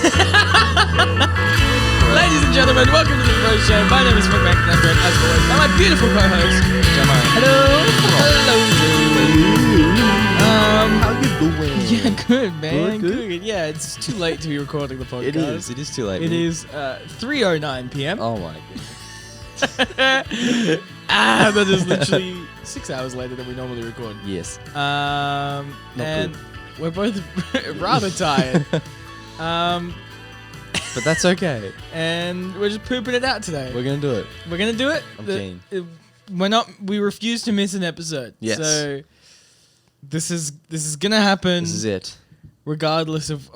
Ladies and gentlemen, welcome to the Froe Show. My name is Froe, and I'm joined as always by my beautiful co-host, Jamar. Hello. How you doing? Yeah, good, man. Good? Yeah, it's too late to be recording the podcast. It is too late. It is 3:09 p.m. Oh my goodness. That is literally 6 hours later than we normally record. Yes. And good. we're both rather tired. But that's okay. And we're just pooping it out today. We're gonna do it. We're gonna do it. I'm keen. We refuse to miss an episode. Yes. So this is gonna happen. This is it. Regardless of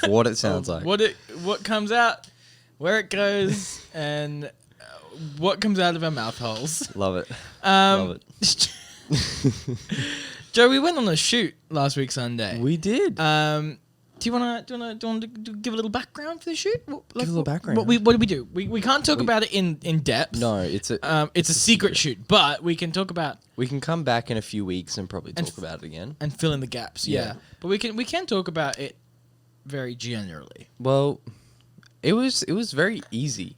what it sounds like. What comes out, where it goes, and what comes out of our mouth holes. Love it. Love it. Joe, we went on a shoot last week Sunday. We did. Do you want to give a little background for the shoot? Give a little background. What did we do? We can't talk about it in depth. No, it's a secret shoot, but we can talk about. We can come back in a few weeks and probably talk about it again and fill in the gaps. Yeah, but we can talk about it very generally. Well, it was very easy.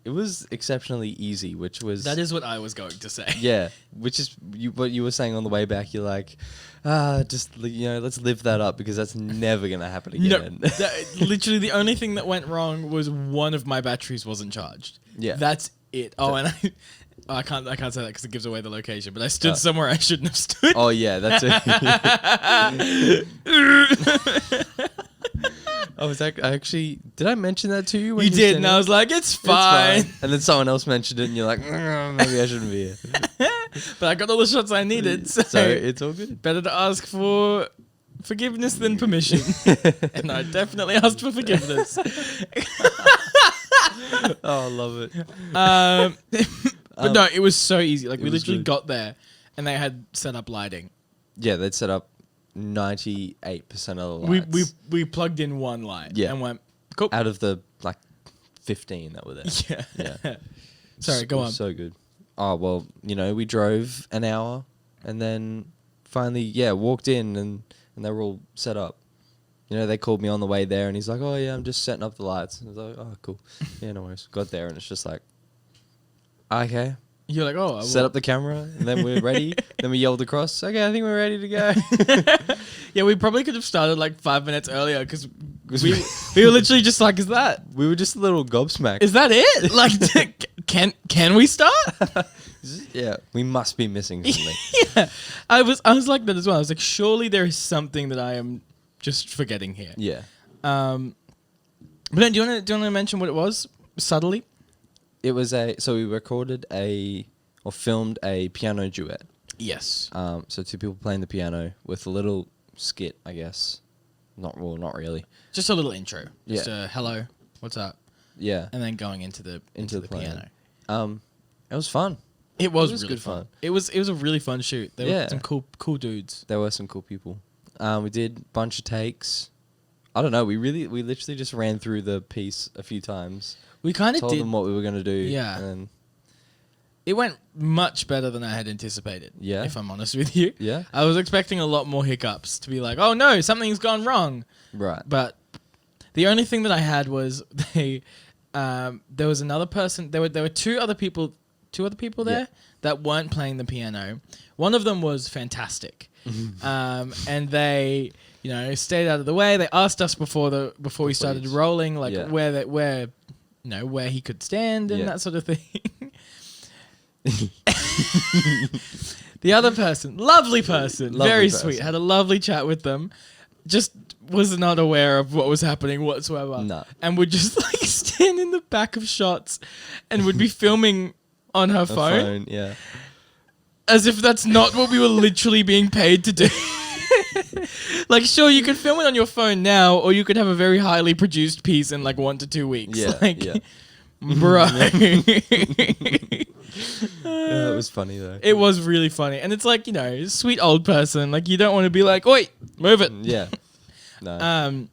It was exceptionally easy, which was... That is what I was going to say. Yeah, which is what you were saying on the way back. You're like, let's live that up because that's never going to happen again. No, literally the only thing that went wrong was one of my batteries wasn't charged. Yeah. That's it. Oh, and I can't say that because it gives away the location, but I stood somewhere I shouldn't have stood. Oh, yeah, that's it. Did I mention that to you? When you did, and I was like, it's fine. And then someone else mentioned it, and you're like, maybe I shouldn't be here. But I got all the shots I needed, so it's all good. Better to ask for forgiveness than permission. And I definitely asked for forgiveness. Oh, I love it. But no, it was so easy. Like, we literally good. got there, and they had set up lighting. Yeah, they'd set up 98% of the lights. We plugged in one light and went, cool. Out of the 15 that were there. Yeah. Sorry, go on. So good. Oh, well, we drove an hour and then finally, walked in and they were all set up. They called me on the way there and he's like, oh yeah, I'm just setting up the lights. And I was like, oh, cool. Yeah, no worries. Got there and it's just like, okay. You're like, oh. Set up the camera, and then we're ready. Then we yelled across, okay, I think we're ready to go. Yeah, we probably could have started 5 minutes earlier because we were literally just like, is that? We were just a little gobsmacked. Is that it? Can we start? Yeah, we must be missing something. Yeah, I was like that as well. I was like, surely there is something that I am just forgetting here. Yeah. But then, do you want to mention what it was subtly? It was so we filmed a piano duet. Yes. So two people playing the piano with a little skit, I guess. Not really. Just a little intro. Just a hello, what's up? Yeah. And then going into the piano. It was fun. It was really good fun. It was a really fun shoot. There were some cool dudes. There were some cool people. We did a bunch of takes. I don't know. We literally just ran through the piece a few times. We kind of told them what we were going to do. Yeah. And it went much better than I had anticipated. Yeah. If I'm honest with you. Yeah. I was expecting a lot more hiccups to be like, oh no, something's gone wrong. Right. But the only thing that I had was there was another person. There were two other people there that weren't playing the piano. One of them was fantastic. And they, stayed out of the way. They asked us before we started rolling, where he could stand and that sort of thing. The other person, lovely person, very sweet, had a lovely chat with them. Just was not aware of what was happening whatsoever. No. And would just stand in the back of shots and would be filming on her phone. Yeah. As if that's not what we were literally being paid to do. Sure, you could film it on your phone now, or you could have a very highly produced piece in 1 to 2 weeks. Yeah. Bro. Yeah, it was funny though. It was really funny. And it's sweet old person. You don't want to be like, oi, move it. Yeah. No.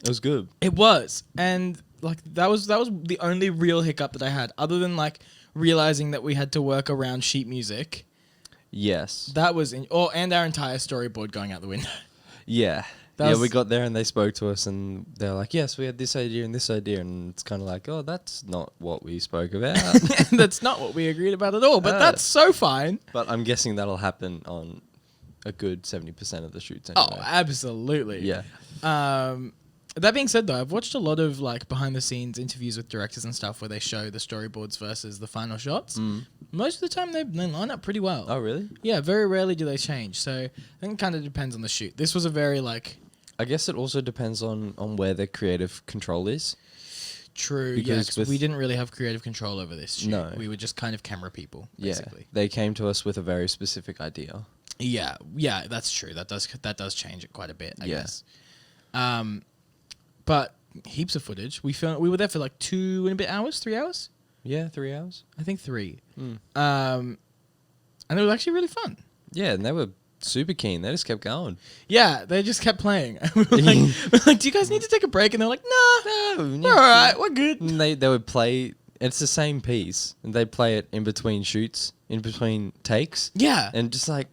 It was good. It was. And that was the only real hiccup that I had, other than realizing that we had to work around sheet music. Yes. That was and our entire storyboard going out the window. Yeah. Yeah, we got there and they spoke to us and they're like, yes, we had this idea and this idea. And it's kind of like, oh, that's not what we spoke about. That's not what we agreed about at all, but that's so fine. But I'm guessing that'll happen on a good 70% of the shoots Oh, anyway. absolutely. Yeah. That being said, though, I've watched a lot of like behind the scenes interviews with directors and stuff where they show the storyboards versus the final shots. Most of the time, they line up pretty well. Oh, really? Yeah, very rarely do they change. So I think it kind of depends on the shoot. This was a very like I guess it also depends on where the creative control is. true. Because Because we didn't really have creative control over this shoot. No. We were just kind of camera people, basically. Yeah, they came to us with a very specific idea. Yeah, that's true. That does change it quite a bit, I Yeah. guess. But heaps of footage. We were there for like 2 and a bit hours, 3 hours. Yeah, 3 hours. I think 3. And it was actually really fun. Yeah, and they were super keen. They just kept going. Yeah, they just kept playing. We were like, do you guys need to take a break? And they're like, nah, we're all right, we're good. And they would play. It's the same piece, and they'd play it in between shoots, in between takes. Yeah. And just like,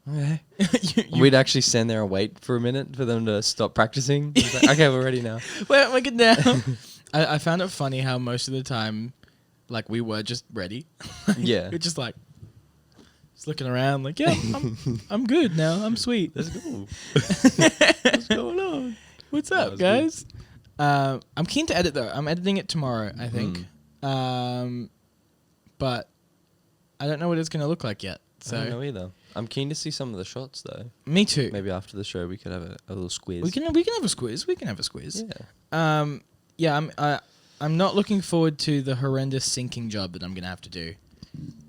okay. You- We'd actually stand there and wait for a minute for them to stop practicing. It's like, okay, we're ready now. we're good now. I found it funny how most of the time, like, we were just ready. Yeah. We're just like, just looking around like, yeah, I'm good now. I'm sweet. Let's go. What's going on? What's That up, was guys? I'm keen to edit, though. I'm editing it tomorrow, I think. But I don't know what it's going to look like yet. I don't So know either. I'm keen to see some of the shots, though. me too. Maybe after the show we could have a little squiz. We can have a squiz. We can have a squiz. Yeah. Yeah, I'm not looking forward to the horrendous syncing job that I'm gonna have to do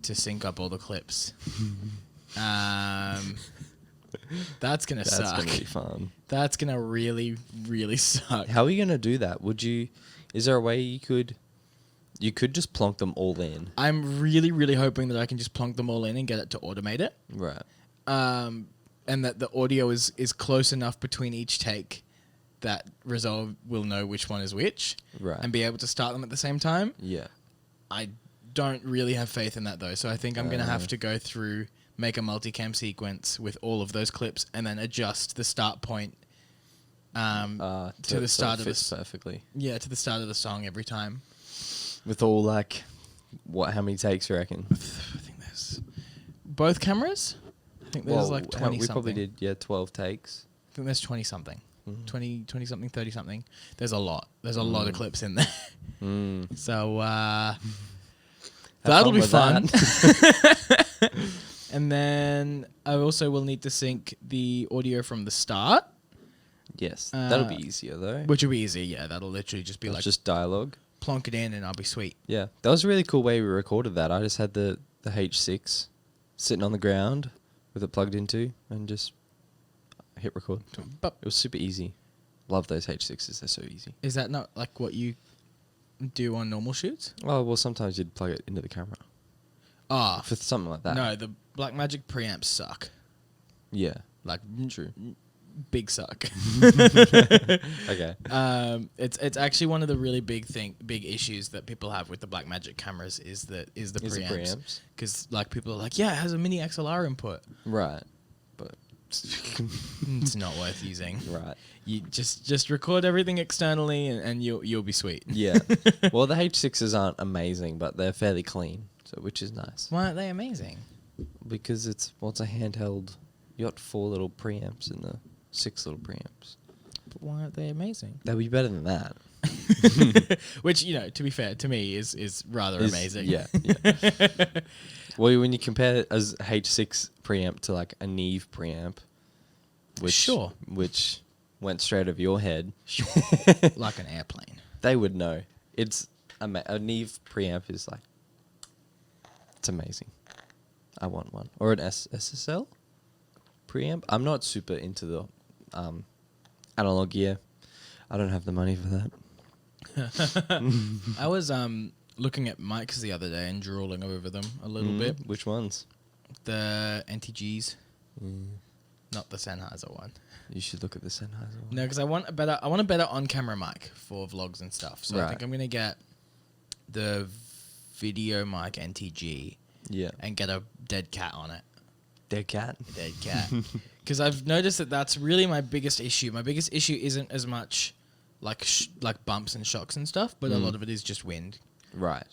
to sync up all the clips. That's gonna That's suck. gonna be fun. That's gonna really, really suck. How are you gonna do that? Is there a way you could just plonk them all in? I'm really, really hoping that I can just plonk them all in and get it to automate it. Right. And that the audio is close enough between each take that Resolve will know which one is which. Right. And be able to start them at the same time. Yeah. I don't really have faith in that, though. So I think I'm going to have to go through, make a multicam sequence with all of those clips, and then adjust the start point to the start of fits the perfectly. Yeah, to the start of the song every time. With all like, how many takes you reckon? I think there's both cameras. I think there's like 20 we something. probably did 12 takes. I think there's 20 something. Mm. 20 something, 30 something. There's a lot. There's a lot of clips in there. So that'll be fun. And then I also will need to sync the audio from the start. Yes, that'll be easier though. Which will be easy, yeah. That'll literally just be It's like just dialogue. plonk it in and I'll be sweet. Yeah, that was a really cool way we recorded that. I just had the H6 sitting on the ground with it plugged into and just hit record. But It was super easy. Love those H6s. They're so easy. is that not like what you do on normal shoots? Oh, well, sometimes you'd plug it into the camera. Ah, For something like that. no, the Blackmagic preamps suck. Yeah. Like True. big suck. Okay. It's actually one of the really big issues that people have with the Blackmagic cameras is the Is it preamps. preamps? Because like people are like, yeah, it has a mini XLR input. Right. But It's not worth using. right. You just record everything externally and you'll be sweet. Yeah. Well, the H6s aren't amazing, but they're fairly clean, so which is nice. Why aren't they amazing? Because it's a handheld. You got 4 little preamps and the 6 little preamps. But why aren't they amazing? They'll be better than that. Which, to be fair, to me is rather amazing. Yeah. Well, when you compare a H6 preamp to like a Neve preamp, which went straight over your head, Like an airplane. they would know. It's a Neve preamp is like, it's amazing. I want one. Or an SSL preamp. I'm not super into the analog gear. I don't have the money for that. I was looking at mics the other day and drooling over them a little bit. Which ones? The NTGs, not the Sennheiser one. You should look at the Sennheiser one. No, because I want a better on-camera mic for vlogs and stuff. So I Right. think I'm gonna get the video mic NTG Yeah. and get a dead cat on it. Dead cat. Dead cat. Because I've noticed that that's really my biggest issue. My biggest issue isn't as much like bumps and shocks and stuff, but a lot of it is just wind. Right.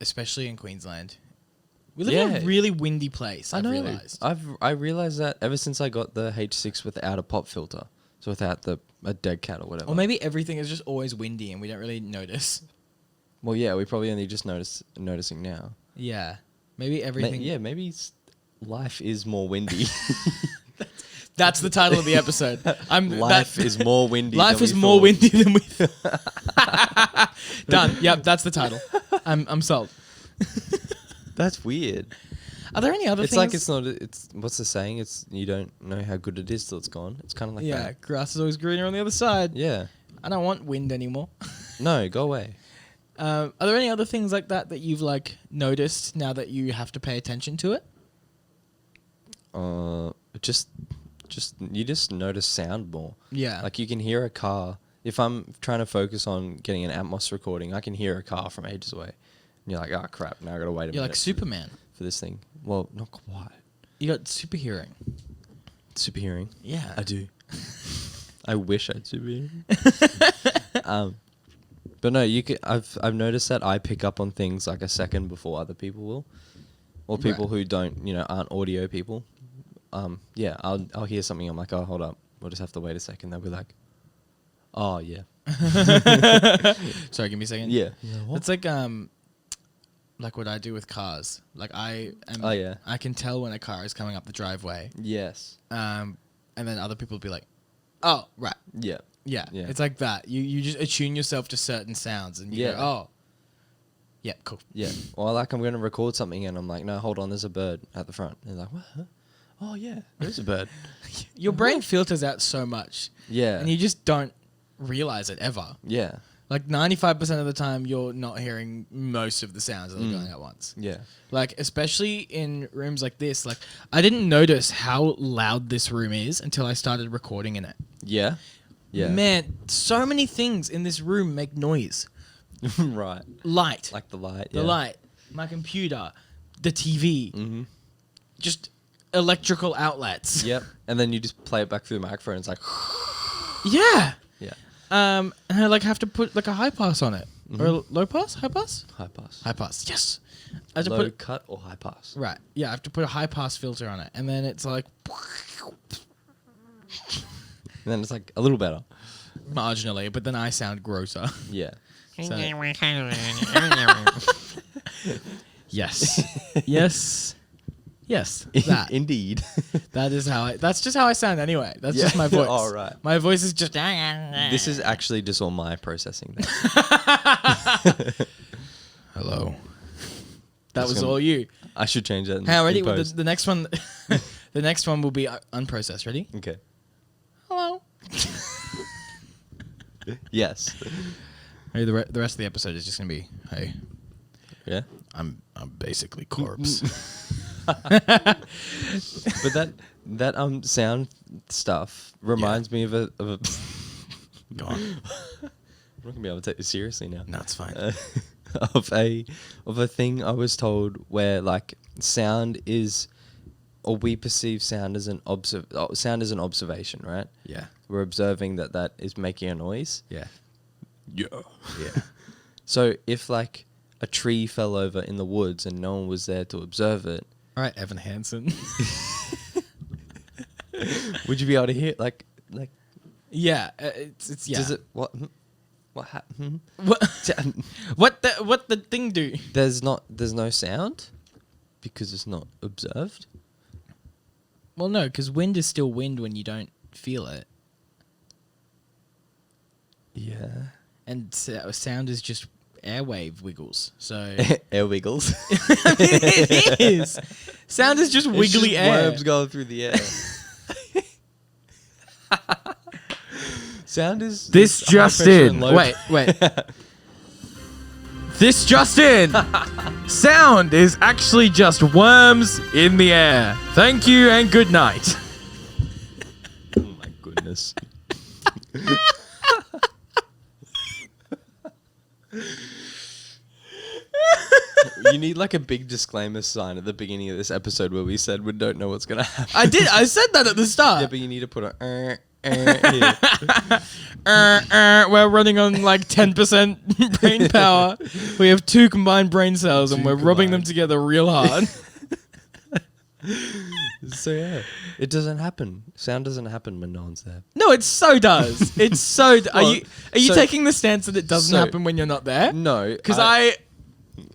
Especially in Queensland. We live in a really windy place, I've realised. I realised that ever since I got the H6 without a pop filter. So without a dead cat or whatever. Or maybe everything is just always windy and we don't really notice. Well, yeah, we probably only just noticing now. Yeah. Maybe everything... Maybe life is more windy. That's the title of the episode. Life is more windy. Life is more windy than we thought. Done. Yep, that's the title. I'm sold. That's weird. Are there any other things? It's like it's not. It's what's the saying? It's you don't know how good it is till it's gone. It's kind of like that. Yeah, grass is always greener on the other side. Yeah. I don't want wind anymore. No, go away. Are there any other things like that you've like noticed now that you have to pay attention to it? Just you just notice sound more. Yeah. Like you can hear a car. If I'm trying to focus on getting an Atmos recording, I can hear a car from ages away. And you're like, oh crap! Now I gotta wait a minute. You're like Superman. For this thing. Well, not quite. You got super hearing. Super hearing. Yeah. I do. I wish I had super hearing. But no, you could. I've noticed that I pick up on things like a second before other people will, or people who don't, aren't audio people. Yeah, I'll hear something. I'm like, oh, hold up, we'll just have to wait a second. They'll be like, oh yeah. Sorry, give me a second. Yeah. It's like what I do with cars. Like I can tell when a car is coming up the driveway. Yes. And then other people will be like, oh, right. Yeah. Yeah. Yeah. It's like that. You just attune yourself to certain sounds and you go, oh. Yeah, cool. Yeah. Or like I'm going to record something and I'm like, no, hold on, there's a bird at the front. And they're like, what? Huh? Oh yeah, there's a bird. Your brain filters out so much. Yeah. And you just don't realize it ever. Yeah. Like 95% of the time, you're not hearing most of the sounds that are going at once. Yeah. Like, especially in rooms like this, like, I didn't notice how loud this room is until I started recording in it. Yeah. Yeah. Man, so many things in this room make noise. Right. Light. Like the light. The light. My computer. The TV. Mm-hmm. Just electrical outlets. Yep. And then you just play it back through the microphone. It's like... Yeah. Yeah. And I like have to put like a high pass on it. Or a low pass? High pass? High pass. High pass. Yes. I have to Low put cut or high pass? right. Yeah, I have to put a high pass filter on it. And then it's like And then it's like a little better. marginally, but then I sound grosser. Yeah. So- yes. Yes. Yes. That. Indeed. That is how that's just how I sound anyway. That's Yeah. just my voice. Oh, right. My voice is just This is actually just all my processing. hello. That was gonna- all you. I should change that. How ready? in post. The next one the next one will be unprocessed. Ready? Okay. Hello. Yes. Hey, the rest of the episode is just gonna be, hey, Yeah. I'm basically corpse. But that sound stuff reminds me of a Go on. I'm not gonna be able to take this seriously now. No, it's fine. Of a thing I was told where like sound is, or we perceive sound as an observation, right? Yeah. We're observing that is making a noise. Yeah. Yeah. Yeah. So if like a tree fell over in the woods and no one was there to observe it, All right, Evan Hansen. would you be able to hear like? Yeah, it's yeah. Does it what? What happened? What the thing do? There's no sound because it's not observed. Well, no, because wind is still wind when you don't feel it, Yeah. and sound is just airwave wiggles. So Air wiggles. it is. Sound is just It's wiggly just air. worms going through the air. Sound is This high just pressure and in. low- Wait. This just in. Sound is actually just worms in the air. Thank you and good night. Oh my goodness. You need like a big disclaimer sign at the beginning of this episode where we said we don't know what's gonna happen. I did. I said that at the start. Yeah, but you need to put a here. We're running on like 10% brain power. We have 2 combined brain cells, and we're rubbing them together real hard. So yeah, it doesn't happen. Sound doesn't happen when no one's there. No, it so does. It's so. Are you so- taking the stance that it doesn't so- happen when you're not there? No, Because I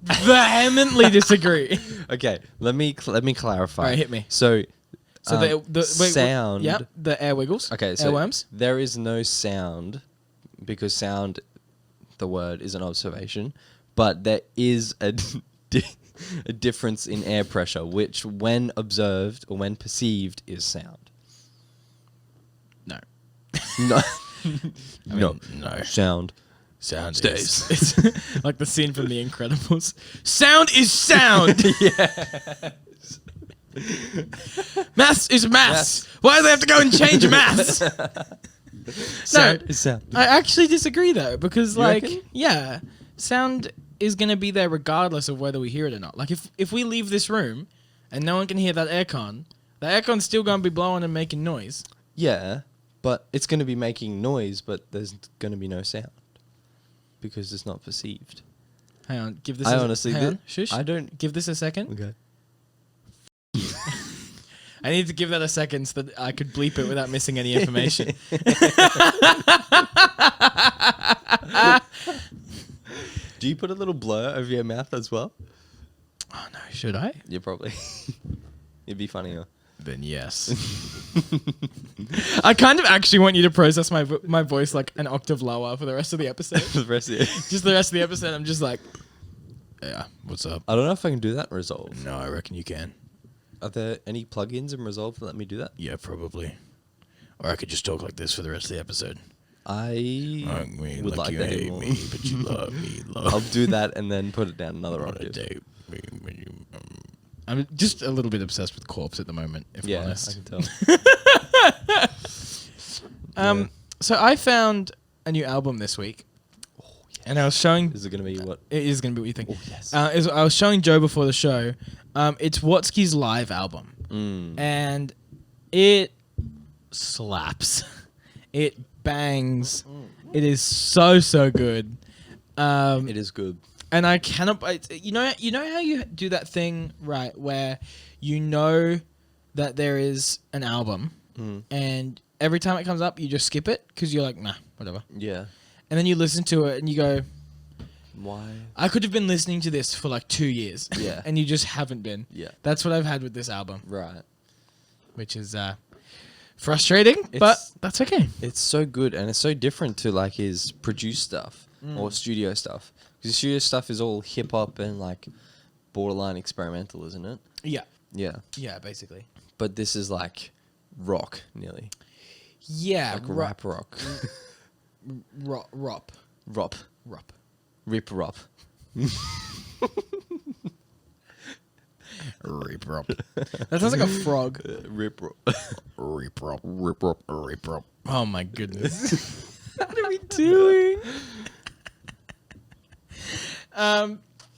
vehemently disagree. Okay, let me clarify. All right, hit me. So, So wait, sound. Yep, the air wiggles. Okay, so airworms. there is no sound because sound, the word, is an observation, but there is a difference in air pressure, which, when observed or when perceived, is sound. No. No. No. Sound. Sound stays. It's like the scene from The Incredibles. Sound is sound. Yeah. Maths is maths. Why do they have to go and change maths? Sound is sound. I actually disagree though, because You like, reckon? yeah, sound is gonna be there regardless of whether we hear it or not. Like if we leave this room and no one can hear that aircon, the aircon's still gonna be blowing and making noise. Yeah, but it's going to be making noise, but there's going to be no sound because it's not perceived. Hang on, give this. I hang honestly, on, shush. I don't. Give this a second. Okay. I need to give that a second so that I could bleep it without missing any information. Do you put a little blur over your mouth as well? Oh no, should I? Yeah, probably. It'd be funnier. Then yes. I kind of actually want you to process my voice like an octave lower for the rest of the episode. For the rest of it. Just the rest of the episode, I'm just like, yeah, what's up? I don't know if I can do that in Resolve. No, I reckon you can. Are there any plugins in Resolve that let me do that? Yeah, probably. Or I could just talk like this for the rest of the episode. I would like you that hate more. me, but you love me. I'll do that and then put it down another octave. I'm just a little bit obsessed with Corpse at the moment, if I'm Yeah, honest. I can tell. So I found a new album this week, and I was showing. Is it going to be what? It is going to be what you think. Oh, yes. I was showing Joe before the show. It's Watsky's live album, and it slaps. It bangs. It is so good. It is good. And I cannot. You know how you do that thing, right, where you know that there is an album, and every time it comes up, you just skip it because you're like, nah, whatever. Yeah. And then you listen to it and you go, Why? I could have been listening to this for like 2 years. Yeah. And you just haven't been. Yeah. That's what I've had with this album, Right. which is frustrating, but that's okay. It's so good and it's so different to like his produced stuff or studio stuff. Because studio stuff is all hip hop and like borderline experimental, isn't it? Yeah. Yeah. Yeah, basically. But this is like rock, nearly. Yeah. Like rap rock. Rop. Rop. Rop. Rip rop. Rip rop. That sounds like a frog. Rip rop. Rip rop. Rip rop. Rip rop. Oh my goodness. What are we doing?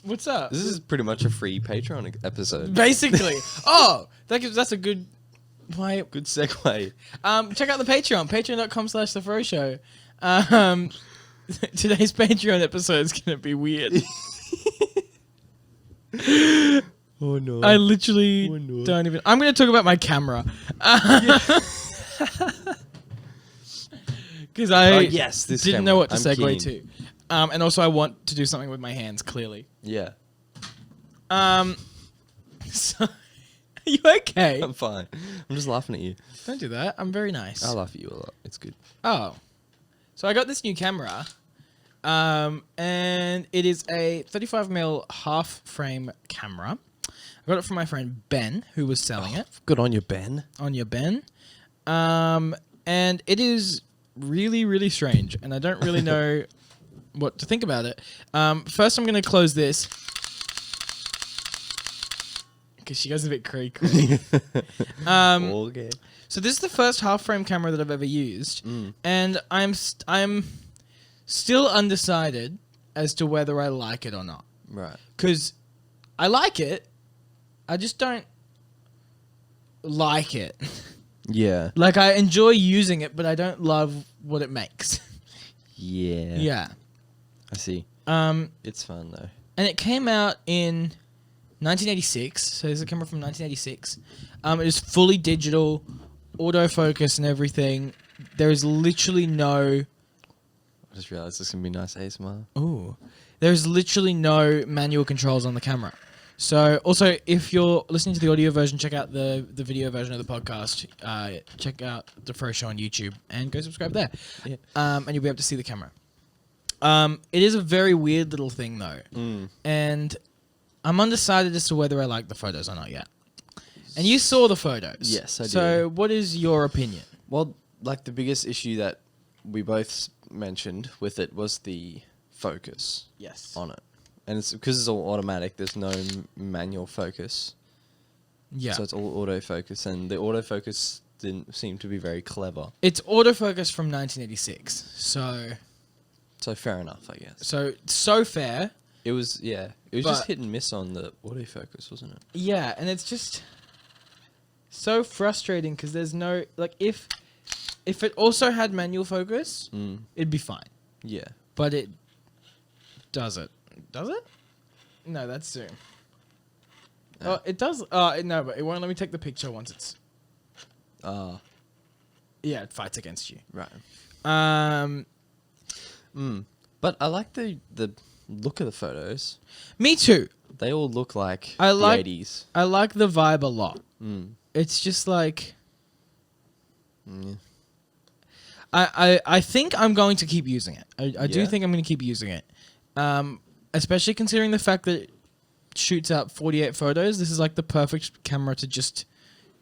What's up? This is pretty much a free Patreon episode. Basically. Oh, that's a good. Why? Good segue. Check out the Patreon. Patreon.com/The Froe Show. Today's Patreon episode is gonna be weird. Oh no. I literally Oh, no. don't even. I'm gonna talk about my camera. Because I yes, this didn't camera. know what to I'm segue keen. to. And also I want to do something with my hands, clearly. Yeah. So, are you okay? I'm fine. I'm just laughing at you. Don't do that. I'm very nice. I laugh at you a lot. It's good. Oh. So I got this new camera. And it is a 35mm half frame camera. I got it from my friend Ben, who was selling it. Good on you, Ben. On your Ben. And it is really, really strange. And I don't really know what to think about it. First, I'm going to close this. Because she goes a bit creaky. Okay. So this is the first half frame camera that I've ever used. And I'm still undecided as to whether I like it or not. Right. Because I like it. I just don't like it. Yeah. Like, I enjoy using it, but I don't love what it makes. Yeah. Yeah. I see. And It's fun though. it came out in 1986. So there's a camera from 1986. It is fully digital, autofocus and everything. There is literally no... I just realized this is gonna be nice ASMR. Ooh. There's literally no manual controls on the camera. So, also, if you're listening to the audio version, check out the video version of the podcast. Check out the Froe Show on YouTube and go subscribe there. Yeah. And you'll be able to see the camera. It is a very weird little thing, though. And I'm undecided as to whether I like the photos or not yet. And you saw the photos. Yes, I did. So, what is your opinion? Well, like the biggest issue that we both mentioned with it was the focus Yes. on it. And it's because it's all automatic, there's no manual focus. Yeah. So it's all autofocus, and the autofocus didn't seem to be very clever. It's autofocus from 1986. So fair enough, I guess. So fair. It was, yeah. It was just But- hit and miss on the autofocus, wasn't it? Yeah, and it's just so frustrating because there's no... Like, if it also had manual focus, it'd be fine. Yeah. But it doesn't. Does it? No, that's zoom. Oh, it does. No, but it won't let me take the picture once it's... Yeah, it fights against you. Right. But I like the look of the photos. Me too. They all look like I like- the 80s. I like the vibe a lot. It's just like... I think I'm going to keep using it. I do Yeah? think I'm going to keep using it. Especially considering the fact that it shoots out 48 photos. This is like the perfect camera to just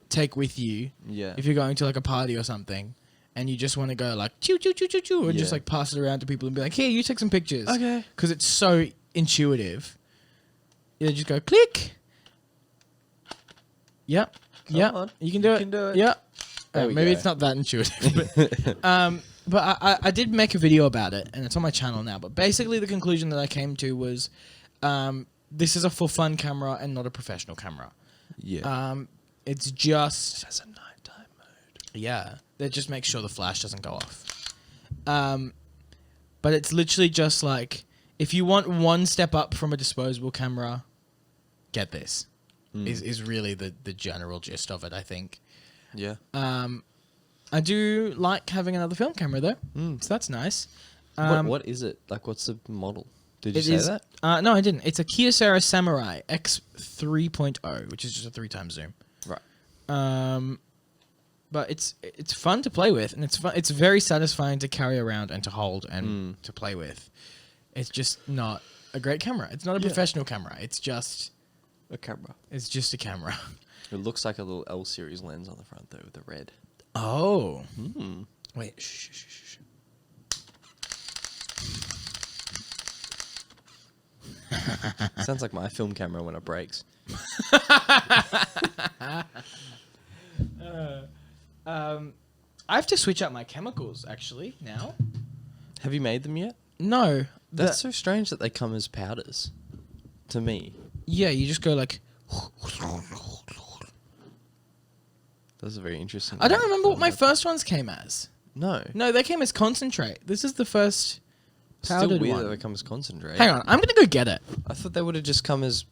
take with you. Yeah. If you're going to like a party or something and you just want to go like choo choo choo choo choo and just Yeah. like pass it around to people and be like, here, you take some pictures. Okay. Because it's so intuitive. You just go click. Yep. Yep. on. You can do You it. can do it. Yep. There we Maybe go. it's not that intuitive. But I did make a video about it, and it's on my channel now. But basically, the conclusion that I came to was this is a for fun camera and not a professional camera. Yeah. It's just... It has a nighttime mode. Yeah. That just makes sure the flash doesn't go off. But it's literally just like, if you want one step up from a disposable camera, get this. Is really the general gist of it, I think. Yeah. I do like having another film camera though, so that's nice. What is it? Like, what's the model? Did you It say is that? no, I didn't. It's a Kyocera Samurai X 3.0, which is just a 3x zoom. Right. But it's fun to play with, and it's very satisfying to carry around and to hold and to play with. It's just not a great camera. It's not a professional camera. It's just A camera. It's just a camera. It looks like a little L series lens on the front though, with the red. Oh. Wait. Shh. Sounds like my film camera when it breaks. I have to switch out my chemicals actually now. Have you made them yet? No. That's so strange that they come as powders. To me, Yeah, you just go like. that's a very interesting. I don't remember what my first ones came as. No. No, they came as concentrate. This is the first Still powdered weird one. that it comes concentrate. Hang on, I'm gonna go get it. I thought they would have just come as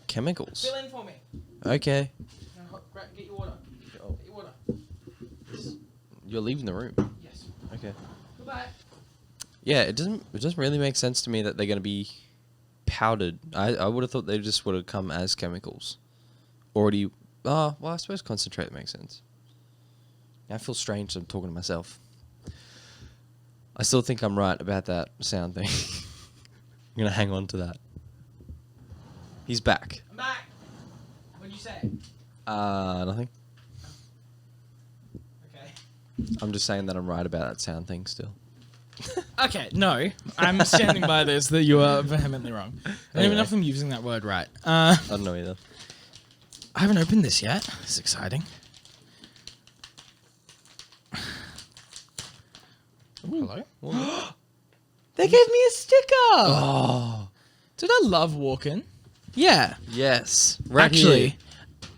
chemicals. in for me. Okay. Get your water. Oh. Get your water. You're leaving the room. Yes. Okay. Goodbye. Yeah, it doesn't really make sense to me that they're going to be powdered. I would have thought they just would have come as chemicals. Already. Oh, well, I suppose concentrate makes sense. I feel strange I'm talking to myself. I still think I'm right about that sound thing. I'm going to hang on to that. He's back. I'm back. What'd you say? Nothing. Okay. I'm just saying that I'm right about that sound thing still. Okay, no. I'm standing by this that you are vehemently wrong. I don't even Anyway. know if I'm using that word right. I don't know either. I haven't opened this yet. This is exciting. Hello? They gave me a sticker! Oh. Did I love walking? Yeah. Yes. Right Actually, here.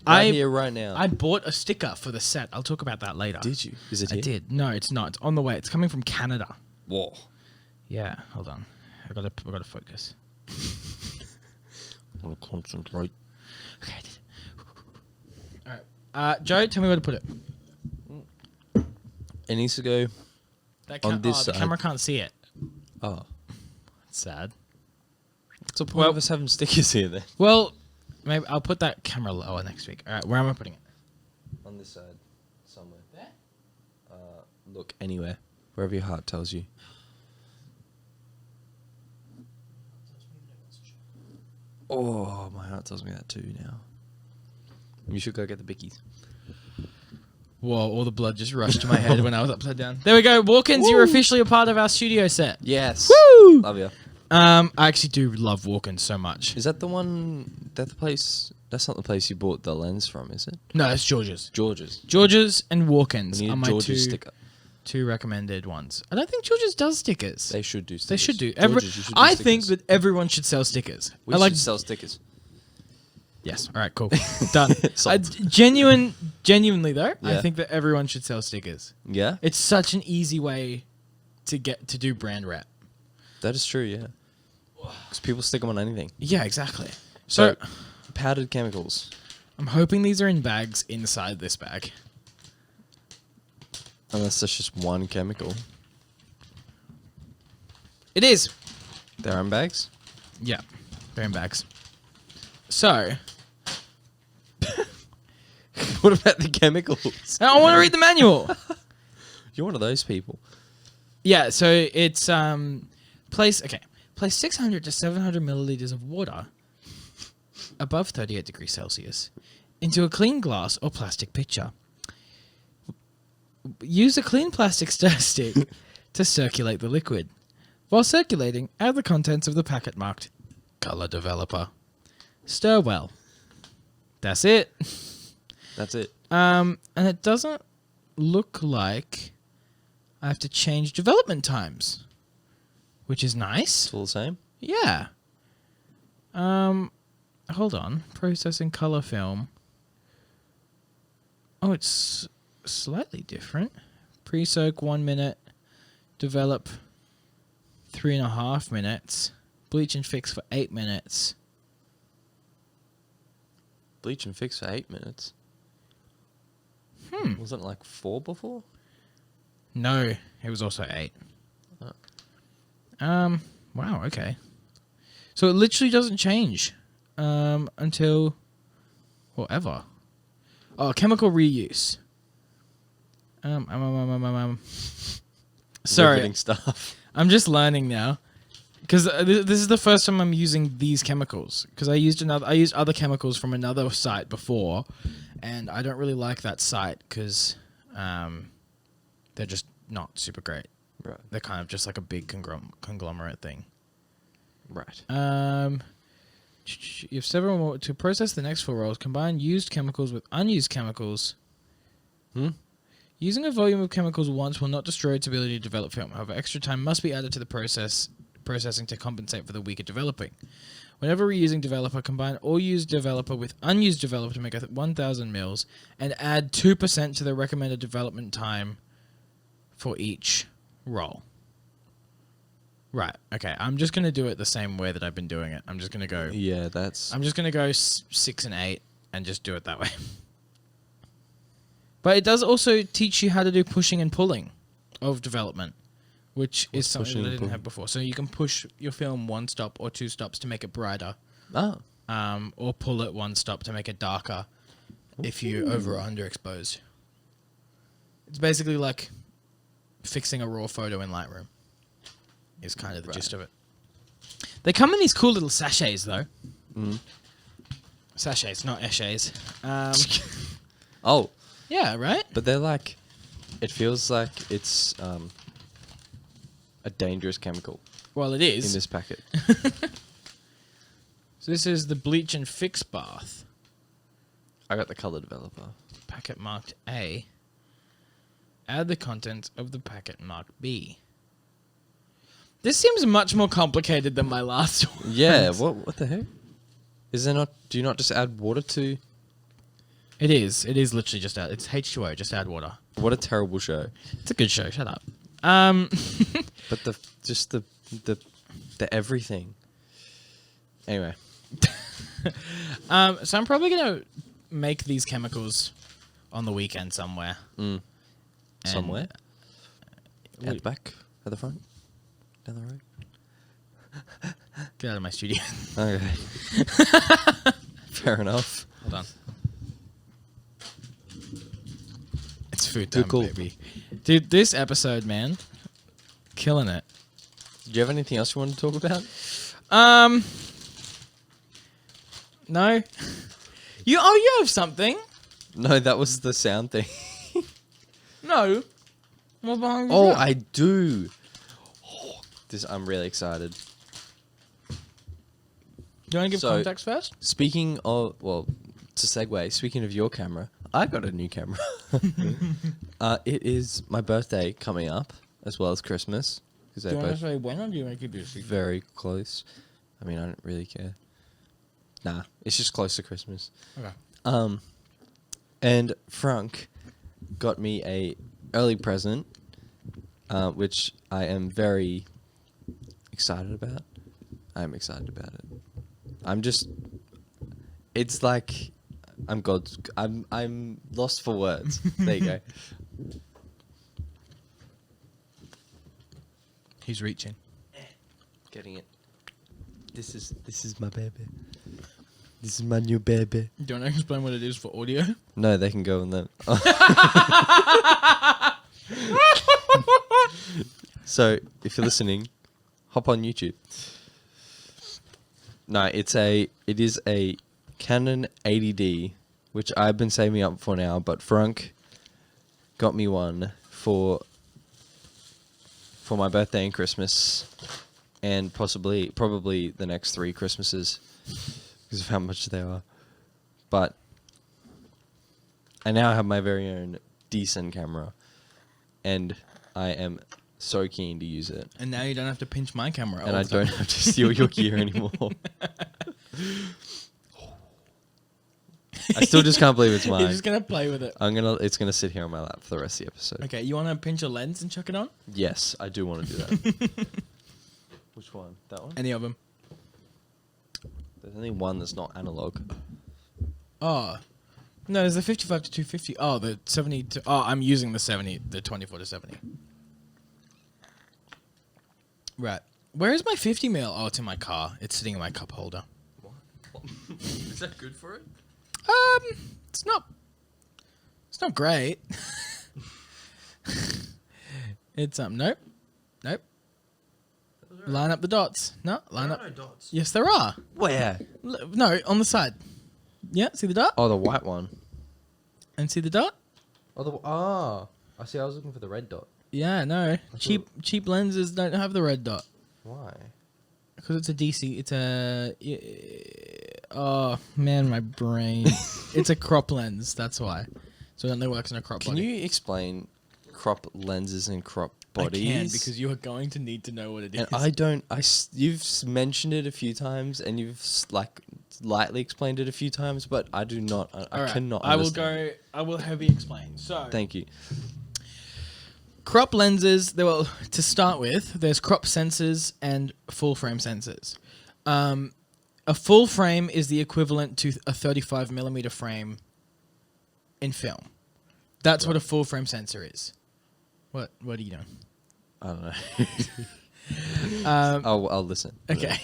Right here, right now. I bought a sticker for the set. I'll talk about that later. Did you? Is it I here? did. No, it's not. It's on the way. It's coming from Canada. Whoa. Yeah. Hold on. I gotta focus. I want to concentrate. Okay. I did. All right. Joe, tell me where to put it. It needs to go on this the side. camera can't see it. Oh. It's sad. What's the point of us having stickers here then? Well, maybe I'll put that camera lower next week. All right. Where am I putting it? On this side. Somewhere. There. Look, anywhere. Wherever your heart tells you. Oh, my heart tells me that too now. You should go get the bickies. Whoa, all the blood just rushed to my head when I was upside down. There we go. Walk-ins, you're officially a part of our studio set. Yes. Woo! Love you. I actually do love walk-ins so much. Is that the one, that the place, that's not the place you bought the lens from, is it? No, it's George's. George's. George's and walk-ins We need are a my George's sticker. two recommended ones. I don't think George's does stickers. They should do stickers. They should do. George's, you should do I think stickers. that everyone should sell stickers. We I like should sell stickers. Yes. All right. Cool. Done. Sold. Genuinely though, I Yeah. think that everyone should sell stickers. Yeah? It's such an easy way to do brand rep. That is true, yeah. Because people stick them on anything. Yeah, exactly. So, So powdered chemicals. I'm hoping these are in bags inside this bag. Unless that's just one chemical. It is. They're in bags? Yeah, they're in bags. So What about the chemicals? I want to read the manual. You're one of those people. Yeah, so it's place 600 to 700 milliliters of water above 38 degrees Celsius into a clean glass or plastic pitcher. Use a clean plastic stir stick to circulate the liquid. While circulating, add the contents of the packet marked Color Developer. Stir well. That's it. That's it. And it doesn't look like I have to change development times, which is nice. It's all the same. Yeah. Hold on. Processing color film. Oh, it's slightly different. Pre-soak 1 minute. Develop 3.5 minutes. Bleach and fix for 8 minutes. Bleach and fix for 8 minutes. Wasn't it like 4 before? No, it was also 8. Oh. Wow, okay. So it literally doesn't change until whatever. Oh, chemical reuse. Sorry, Riveting stuff. I'm just learning now because this is the first time I'm using these chemicals because I used other chemicals from another site before, and I don't really like that site because they're just not super great. Right. They're kind of just like a big conglomerate thing. Right. You have several more to process the next 4 rolls. Combine used chemicals with unused chemicals. Using a volume of chemicals once will not destroy its ability to develop film. However, extra time must be added to the processing to compensate for the weaker developing. Whenever reusing developer, combine all used developer with unused developer to make 1,000 mils and add 2% to the recommended development time for each roll. Right. Okay. I'm just going to do it the same way that I've been doing it. I'm just going to go... Yeah, that's... I'm just going to go 6 and 8 and just do it that way. But it does also teach you how to do pushing and pulling of development, which is something that I didn't have before. So you can push your film 1 stop or 2 stops to make it brighter. Oh. Or pull it 1 stop to make it darker if you over or underexposed. It's basically like fixing a raw photo in Lightroom is kind of the gist of it. They come in these cool little sachets, though. Sachets, not echets. Oh. Yeah, right? But they're like... It feels like it's a dangerous chemical Well, it in is. this packet. So this is the bleach and fix bath. I got the color developer. Packet marked A. Add the contents of the packet marked B. This seems much more complicated than my last one. Yeah, what the heck? Is there not? Do you not just add water to? It is. It is literally just add. It's H2O. Just add water. What a terrible show. It's a good show. Shut up. But the everything. Anyway. So I'm probably gonna make these chemicals on the weekend somewhere. And- Somewhere. At the back, at the front, down the road. Get out of my studio. Okay. Fair enough. Hold on. It's food Too time, cool. baby. Dude, this episode, man, killing it. Do you have anything else you want to talk about? No. You have something. No, that was the sound thing. No. What behind you? Oh, I do. I'm really excited. Do you want to give So- context first? Speaking of, well, to segue, speaking of your camera, I got a new camera. It is my birthday coming up, as well as Christmas, because Do they're you want both to say when, or do you want to keep it a secret? very close. I mean, I don't really care. Nah, it's just close to Christmas. Okay. And Frank got me a early present, which I am very excited about. I'm excited about it. It's like I'm lost for words. There you go. He's reaching. Getting it. This is my baby. This is my new baby. Do you want to explain what it is for audio? No, they can go on that. So, if you're listening, hop on YouTube. No, it is a Canon 80D, which I've been saving up for now, but Frank got me one for my birthday and Christmas, and probably the next 3 Christmases because of how much they are. But I now have my very own decent camera, and I am so keen to use it. And now you don't have to pinch my camera. And I don't have to steal your gear anymore. I still just can't believe it's mine. You're just gonna play with it. It's gonna sit here on my lap for the rest of the episode. Okay, you want to pinch a lens and chuck it on? Yes, I do want to do that. Which one? That one? Any of them? There's only one that's not analog. Oh. No, there's the 55 to 250. Oh, the 70 to... Oh, I'm using the 70, the 24 to 70. Right. Where is my 50 mil? Oh, it's in my car. It's sitting in my cup holder. What? Is that good for it? It's not great. It's nope. Line up the dots. No, line up. No dots. Yes, there are. Where? No, on the side. Yeah, see the dot? Oh, the white one. And see the dot? I see. I was looking for the red dot. Yeah, no. thought- Cheap lenses don't have the red dot. Why? Because it's a DC. It's a... Oh, man, my brain. It's a crop lens. That's why. So it only works in a crop Can body. you explain crop lenses and crop bodies? I can, because you are going to need to know what it is. And I don't. You've mentioned it a few times, and you've lightly explained it a few times, but I do not. I Alright, cannot. I Understand. will heavy explain. So, Thank you. crop lenses, to start with, there's crop sensors and full frame sensors. A full frame is the equivalent to a 35 millimeter frame in film. That's what a full frame sensor is. What are you doing? I don't know. Um, I'll listen. Okay.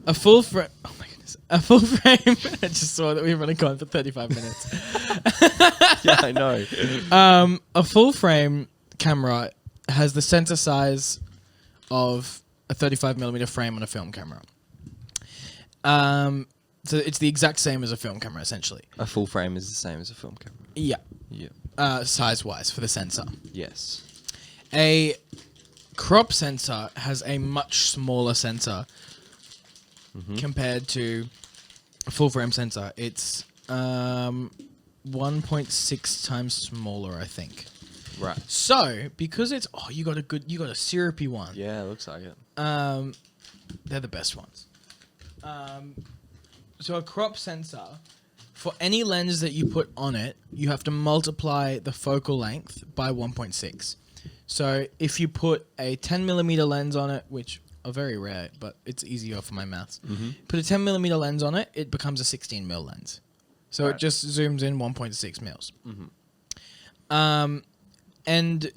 A full frame. Oh my goodness. A full frame. I just saw that we've only gone for 35 minutes. Yeah, I know. A full frame camera has the sensor size of a 35 millimeter frame on a film camera. So it's the exact same as a film camera, essentially. A full frame is the same as a film camera. Yeah. Yeah. Size-wise for the sensor. Yes. A crop sensor has a much smaller sensor compared to a full frame sensor. It's 1.6 times smaller, I think. Right. So, because it's you got a syrupy one. Yeah, it looks like it. They're the best ones. So a crop sensor, for any lens that you put on it, you have to multiply the focal length by 1.6. So if you put a 10mm lens on it, which are very rare, but it's easier for my maths. Put a 10mm lens on it, it becomes a 16mm lens. So it just zooms in 1.6 mils. And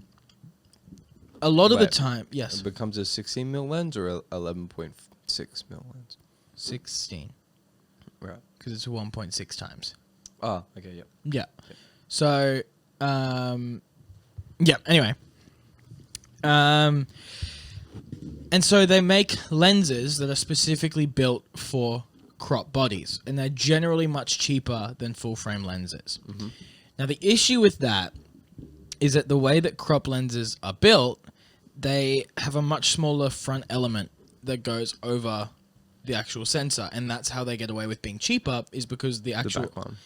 a lot of the time, yes. It becomes a 16mm lens or a 11.6mm lens? 16. Right. Because it's 1.6 times. Oh, okay, yep. Yeah. So, yeah, anyway. And so they make lenses that are specifically built for crop bodies, and they're generally much cheaper than full frame lenses. Now, the issue with that is that the way that crop lenses are built, they have a much smaller front element that goes over the actual sensor, and that's how they get away with being cheaper, is because the actual back one.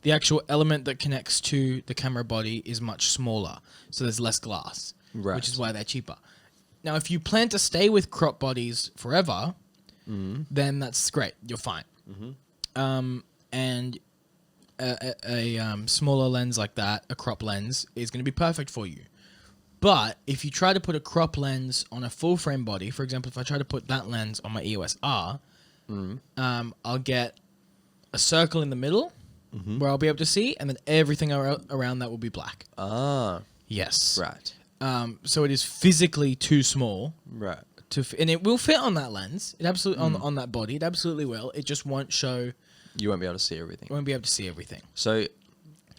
the actual element that connects to the camera body is much smaller, so there's less glass, which is why they're cheaper. Now, if you plan to stay with crop bodies forever, then that's great. You're fine. And a smaller lens like that, a crop lens, is going to be perfect for you. But if you try to put a crop lens on a full frame body, for example, if I try to put that lens on my EOS R, I'll get a circle in the middle where I'll be able to see, and then everything around that will be black. Ah. Yes. Right. So it is physically too small. Right. And it will fit on that lens. It absolutely on that body. It absolutely will. It just won't show. You won't be able to see everything. You won't be able to see everything. So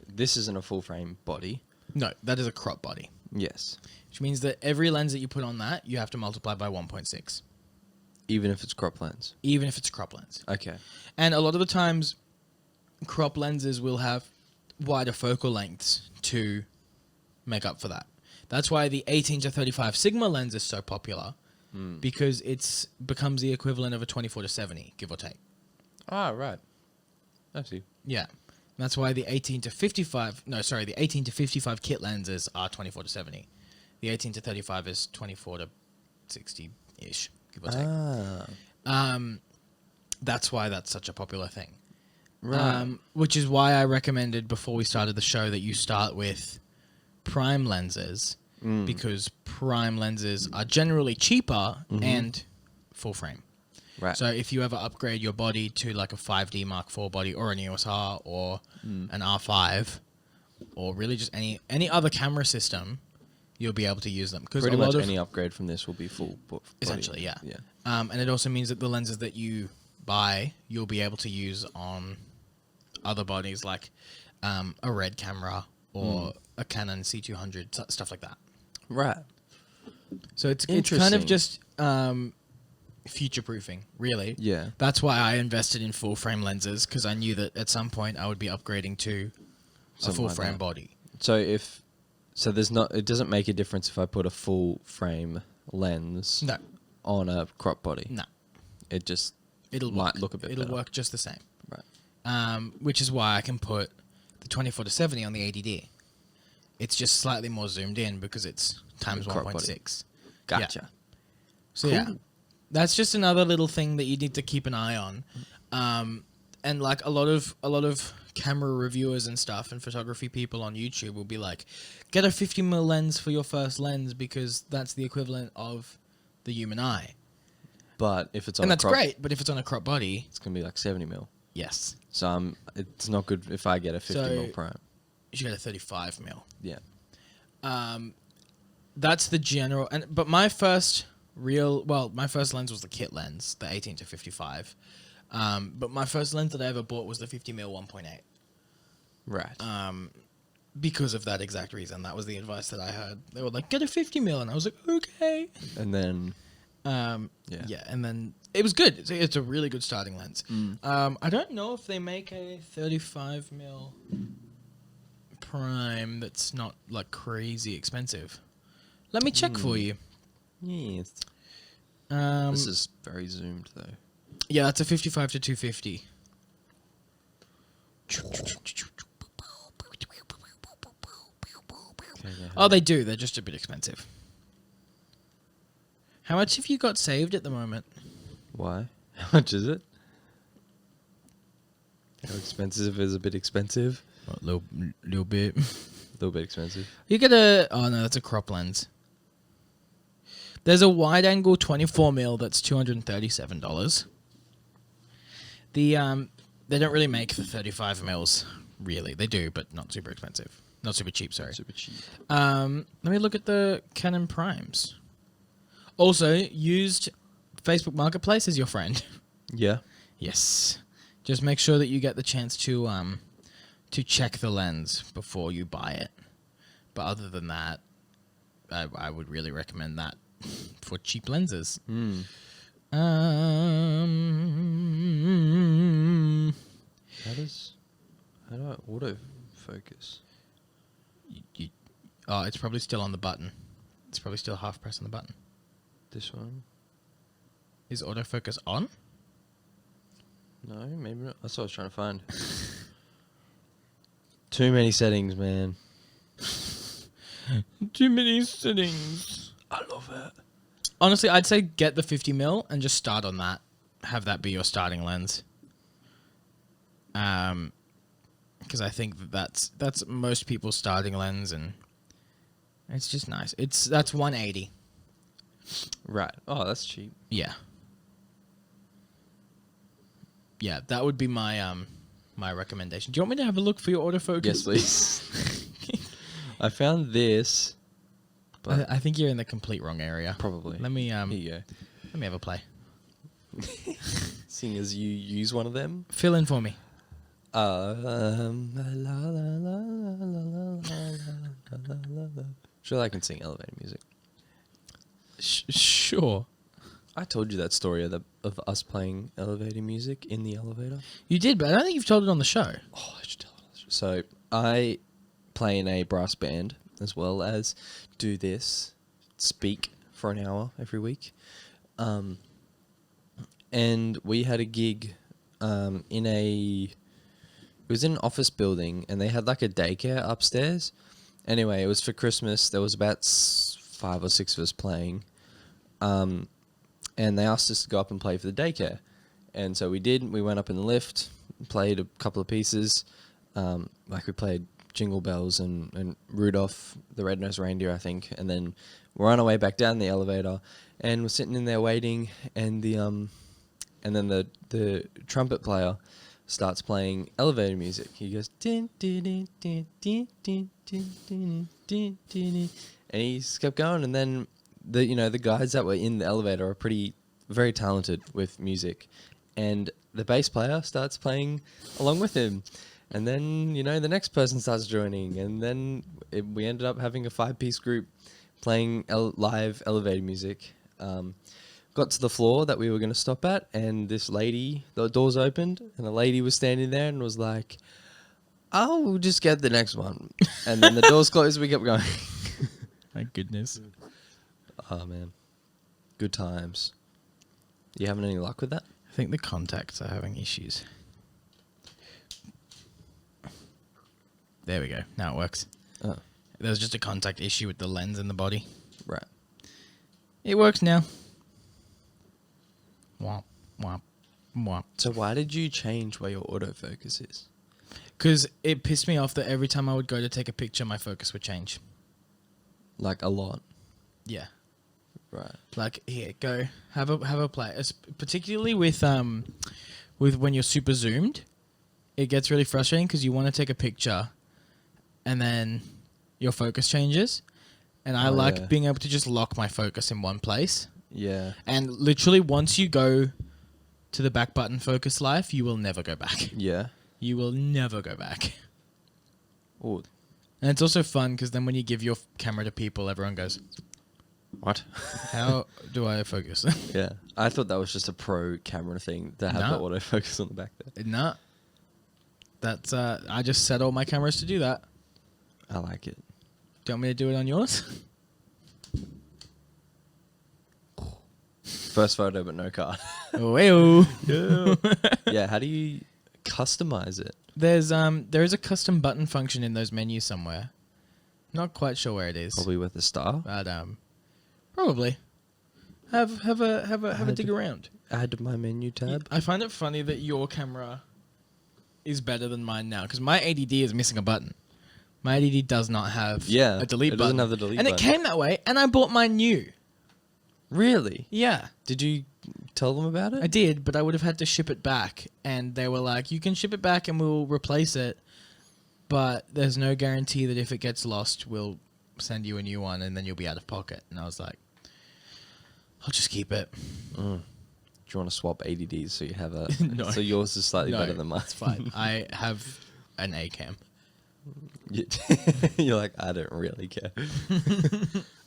this isn't a full frame body. No, that is a crop body. Yes. Which means that every lens that you put on that, you have to multiply by 1.6. Even if it's crop lens. Even if it's a crop lens. Okay. And a lot of the times, crop lenses will have wider focal lengths to make up for that. That's why the 18 to 35 Sigma lens is so popular, because it's becomes the equivalent of a 24 to 70, give or take. Ah, right. I see. Yeah. That's why the 18 to 55 kit lenses are 24 to 70. The 18 to 35 is 24 to 60-ish, give or take. That's why that's such a popular thing. Right. Which is why I recommended before we started the show that you start with prime lenses, because prime lenses are generally cheaper and full frame. Right. So if you ever upgrade your body to like a 5D Mark IV body or an EOS R or an R5 or really just any other camera system, you'll be able to use them. Pretty much any upgrade from this will be full body. Essentially, yeah. Yeah. And it also means that the lenses that you buy, you'll be able to use on other bodies like a Red camera or a Canon C200, stuff like that. Right. So it's kind of just future-proofing, really. Yeah. That's why I invested in full-frame lenses, because I knew that at some point I would be upgrading to a full-frame body. So it doesn't make a difference if I put a full frame lens on a crop body. No. It'll might look a bit better. It'll work just the same. Right. Which is why I can put the 24 to 70 on the ADD. It's just slightly more zoomed in because it's times 1.6. Gotcha. Yeah. So yeah, that's just another little thing that you need to keep an eye on. And like a lot of camera reviewers and stuff and photography people on YouTube will be like, get a 50mm lens for your first lens because that's the equivalent of the human eye. But if it's on and that's great, but if it's on a crop body, it's gonna be like 70mm. Yes. So it's not good if I get a 50mm prime. You should get a 35mm. Yeah. That's the general. But my first lens was the kit lens, the 18 to 55. But my first lens that I ever bought was the 50mm 1.8. Right. Because of that exact reason. That was the advice that I heard. They were like, get a 50mm, and I was like, okay. And then. Yeah, and then it was good. It's a really good starting lens. I don't know if they make a 35mm prime that's not like crazy expensive. Let me check for you. Yes. This is very zoomed though. Yeah, that's a 55 to 250. Oh, they do. They're just a bit expensive. How much have you got saved at the moment? Why? How much is it? How expensive is a bit expensive? A little bit. A little bit expensive. You get a... Oh, no, that's a crop lens. There's a wide-angle 24mm that's $237. They don't really make the 35mm, really. They do, but not super expensive. Not super cheap, sorry. Super cheap. Let me look at the Canon Primes. Also, used Facebook Marketplace as your friend. Yeah. Yes. Just make sure that you get the chance to check the lens before you buy it. But other than that, I would really recommend that for cheap lenses. Mm. How do I autofocus? Oh, it's probably still on the button. It's probably still half press on the button. This one? Is autofocus on? No, maybe not. That's what I was trying to find. Too many settings, man. Too many settings. I love it. Honestly, I'd say get the 50mm and just start on that. Have that be your starting lens. Because I think that's most people's starting lens, and it's just nice. That's 180. Right. Oh, that's cheap. Yeah. Yeah, that would be my my recommendation. Do you want me to have a look for your autofocus? Yes, please. I found this, but I think you're in the complete wrong area. probably. Let me Here you go. let me have a play. Seeing as you use one of them. Fill in for me. Sure, I can sing elevator music. Sure. I told you that story of us playing elevator music in the elevator. You did, but I don't think you've told it on the show. Oh, I should tell it. So I play in a brass band as well as do this, speak for an hour every week. And we had a gig it was in an office building, and they had like a daycare upstairs. Anyway, it was for Christmas. There was about 5 or 6 of us playing. And they asked us to go up and play for the daycare. And so we did. We went up in the lift, played a couple of pieces. Like we played Jingle Bells and Rudolph the Red-Nosed Reindeer, I think. And then we're on our way back down the elevator, and we're sitting in there waiting, and then the trumpet player starts playing elevator music. He goes din din din din din din din din din din, and he just kept going. And then the guys that were in the elevator are very talented with music, and the bass player starts playing along with him. And then the next person starts joining, and then we ended up having a 5-piece group playing live elevator music. Got to the floor that we were going to stop at, and this lady, the doors opened, and a lady was standing there and was like, "Oh, we'll just get the next one." And then the doors closed, we kept going. My goodness. Oh, man. Good times. You having any luck with that? I think the contacts are having issues. There we go. Now it works. Oh, There was just a contact issue with the lens in the body. right. It works now. Womp, womp, womp. So why did you change where your autofocus is? Because it pissed me off that every time I would go to take a picture, my focus would change. Like a lot. Yeah. Right. Like, here, go. Have a play. Particularly with when you're super zoomed, it gets really frustrating because you want to take a picture and then your focus changes. And I like being able to just lock my focus in one place. Yeah. And literally, once you go to the back button focus life, you will never go back. Yeah. You will never go back. Oh. And it's also fun because then when you give your camera to people, everyone goes, What? "How do I focus?" Yeah. I thought that was just a pro camera thing to have the No. autofocus on the back there. Nah. That's I just set all my cameras to do that. I like it. Do you want me to do it on yours? First photo, but no card. Oh, Yeah. How do you customize it? there is a custom button function in those menus somewhere. Not quite sure where it is. Probably with a star. But probably have a dig around. Add to my menu tab. I find it funny that your camera is better than mine now because my ADD is missing a button. My ADD does not have Yeah, a delete it button. doesn't have the delete and button. it came that way, and I bought mine new. Really? Yeah, Did you tell them about it? I did, but I would have had to ship it back, and they were like, "You can ship it back, and we'll replace it, but there's no guarantee that if it gets lost, we'll send you a new one, and then you'll be out of pocket." And I was like, "I'll just keep it." Mm. Do you want to swap ADDs so you have a... No. So yours is slightly No, better than mine? It's fine. I have an A cam. You're like, I don't really care.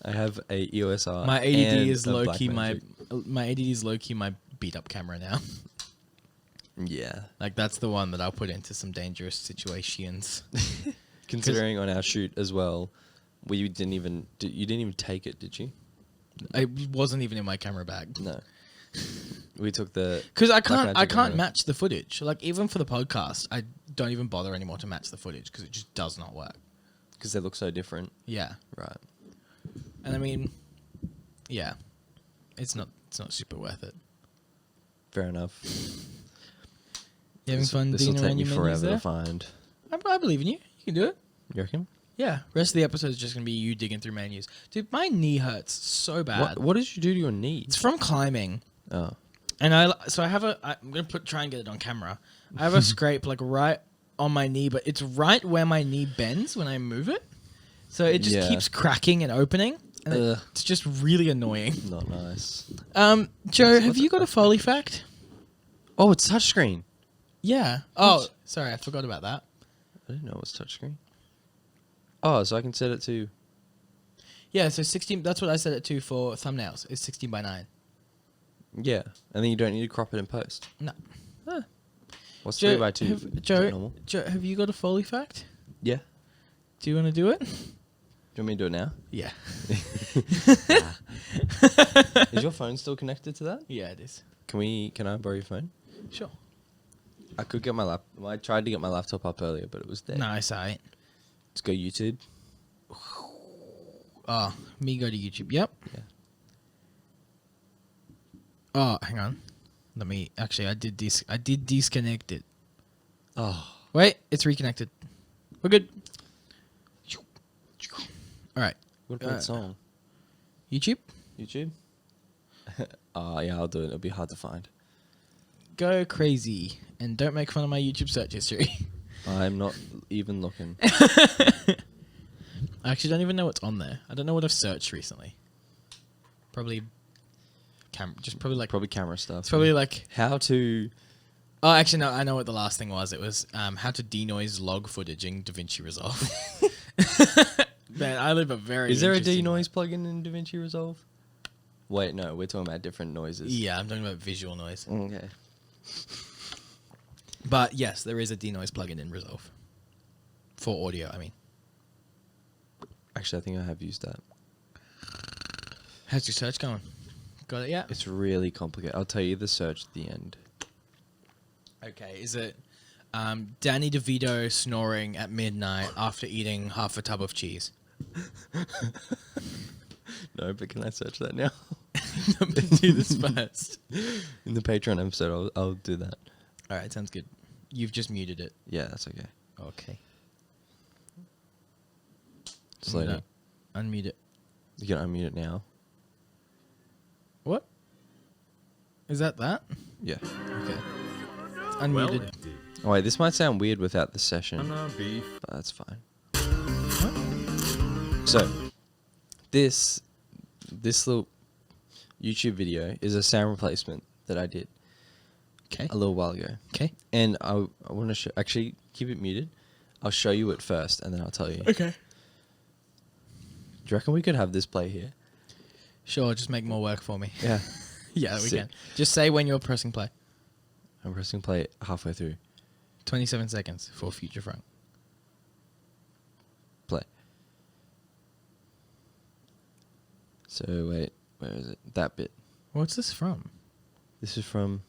I have a EOS R. My ADD and is a low key Blackmagic. my ADD is low key my beat up camera now. Yeah. Like that's the one that I'll put into some dangerous situations. Considering on our shoot as well, you didn't even take it, did you? It wasn't even in my camera bag. No. We took the... Because I Blackmagic can't camera. match the footage. Like even for the podcast, I don't even bother anymore to match the footage because it just does not work. Because they look so different. Yeah, Right. and I mean, yeah, it's not super worth it. Fair enough. You having fun This will digging take around me your menus forever there? to find. I believe in you. You can do it. You reckon? Yeah. Rest of the episode is just gonna be you digging through menus. Dude, my knee hurts so bad. What did you do to your knee? It's from climbing. Oh. And I'm gonna try and get it on camera. I have a scrape like right on my knee, but it's right where my knee bends when I move it. So it just Yeah. keeps cracking and opening. And Ugh. it's just really annoying. Not nice. Joe, have you got a Foley fact? Oh, it's touchscreen. Yeah. Oh, sorry, I forgot about that. I didn't know it was touchscreen. Oh, so I can set it to... Yeah, so 16. That's what I set it to for thumbnails. It's 16 by 9. Yeah. And then you don't need to crop it in post. No. What's Joe, 3x2? Is that normal? Joe, have you got a Foley fact? Yeah. Do you want to do it? Do you want me to do it now? Yeah. Is your phone still connected to that? Yeah, it is. Can I borrow your phone? Sure. I could get my laptop. I tried to get my laptop up earlier, but it was dead. Nice, alright. Let's go YouTube. Oh, me go to YouTube. Yep. Yeah. Oh, hang on. Let me. Actually, I did disconnect it. Oh. Wait, it's reconnected. We're good. All right. What about song? YouTube, YouTube? Yeah, I'll do it. It'll be hard to find. go crazy and don't make fun of my YouTube search history. I'm not even looking. I actually don't even know what's on there. I don't know what I've searched recently. Probably Probably camera stuff. it's probably like How to... oh, actually no, I know what the last thing was. It was how to denoise log footage in DaVinci Resolve. Man, I live a very Is there a interesting denoise plugin in DaVinci Resolve? Wait, no, we're talking about different noises. Yeah, I'm talking about visual noise. Okay. But yes, there is a denoise plugin in Resolve. For audio, I mean. Actually, I think I have used that. How's your search going? Got it yet? It's really complicated. I'll tell you the search at the end. Okay, is it Danny DeVito snoring at midnight after eating half a tub of cheese? No, but can I search that now? Do this first. In the Patreon episode, I'll do that. All right, sounds good. You've just muted it. Yeah, that's okay. Okay. It's loading. Unmute it. You can unmute it now. What? Is that? Yeah. Okay. It's unmuted. Oh, wait, this might sound weird without the session, but that's fine. So, this little YouTube video is a sound replacement that I did Okay. a little while ago. Okay. And I want to show... Actually, keep it muted. I'll show you it first, and then I'll tell you. Okay. Do you reckon we could have this play here? Sure, just make more work for me. Yeah. Yeah, we Sick. can. Just say when you're pressing play. I'm pressing play halfway through. 27 seconds for Future Front. Play. So, wait. Where is it? That bit. What's this from? This is from...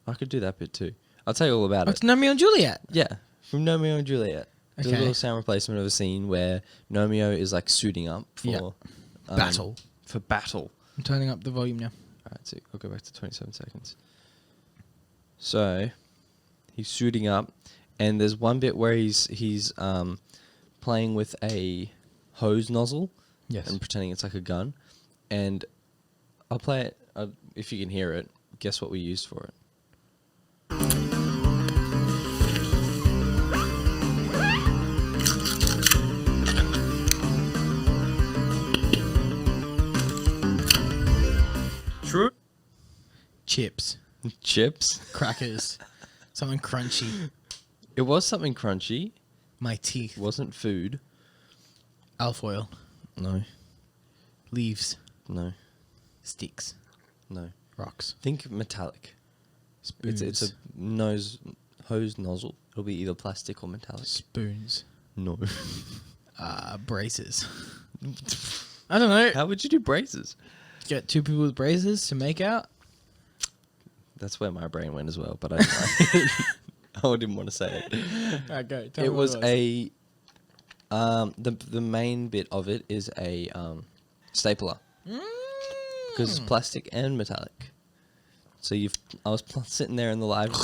I could do that bit too. I'll tell you all about Oh, it. it's Romeo and Juliet. Yeah, from Romeo and Juliet. It's a Okay. little sound replacement of a scene where Romeo is like suiting up for Yeah. Battle. For battle. I'm turning up the volume now. Alright, so I'll go back to 27 seconds. So, He's shooting up, and there's one bit where he's playing with a hose nozzle. Yes. And pretending it's like a gun, and I'll play it if you can hear it. Guess what we used for it? True. Chips, Chips. crackers, something crunchy. It was something crunchy. My teeth. It wasn't food. Alfoil. No. Leaves. No. Sticks. No. Rocks. Think metallic. Spoons. It's a hose nozzle. It'll be either plastic or metallic. Spoons. No. Braces. I don't know. How would you do braces? Get two people with braces to make out. That's where my brain went as well, but I didn't want to say it. Alright, go. It was the main bit of it is a stapler because it's plastic and metallic. So I was sitting there in the live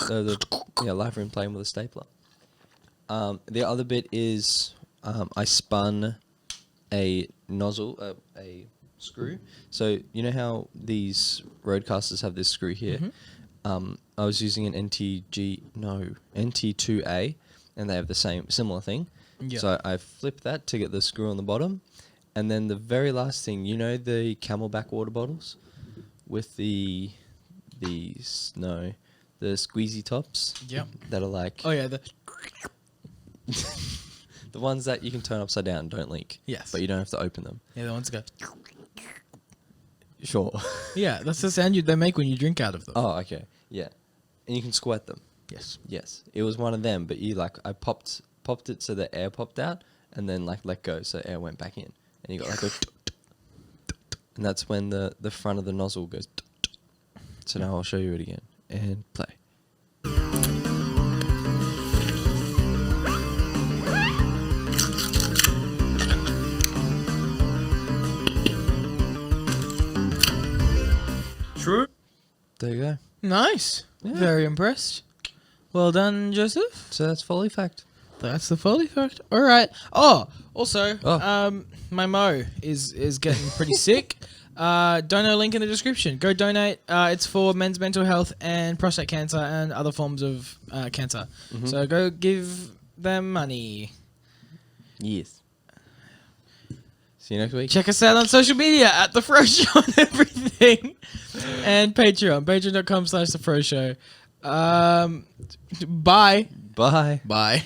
live room playing with a stapler. The other bit is I spun a nozzle, a screw. So you know how these roadcasters have this screw here. I was using an NT2A, and they have the similar thing. Yeah. So I flipped that to get the screw on the bottom, and then the very last thing, you know, the Camelback water bottles with the squeezy tops. Yep. That are like Oh yeah. the ones that you can turn upside down, don't leak. Yes. But you don't have to open them. Yeah, the ones that go. Sure. Yeah, that's the sound they make when you drink out of them. Oh, okay. Yeah. And you can squirt them. Yes. Yes. It was one of them, but I popped it so the air popped out and then let go so air went back in. And you got like a and that's when the front of the nozzle goes. So now I'll show you it again and play. True. There you go. Nice. Yeah. Very impressed. Well done, Joseph. So that's Foley Fact. That's the Foley Fact. All right. Oh, also, Oh. my Mo is getting pretty sick. Donate link in the description. Go donate. It's for men's mental health and prostate cancer and other forms of cancer. Mm-hmm. So go give them money. Yes. See you next week. Check us out on social media at The Froe Show and everything. And Patreon. Patreon.com/The Froe Show. Bye. Bye. Bye.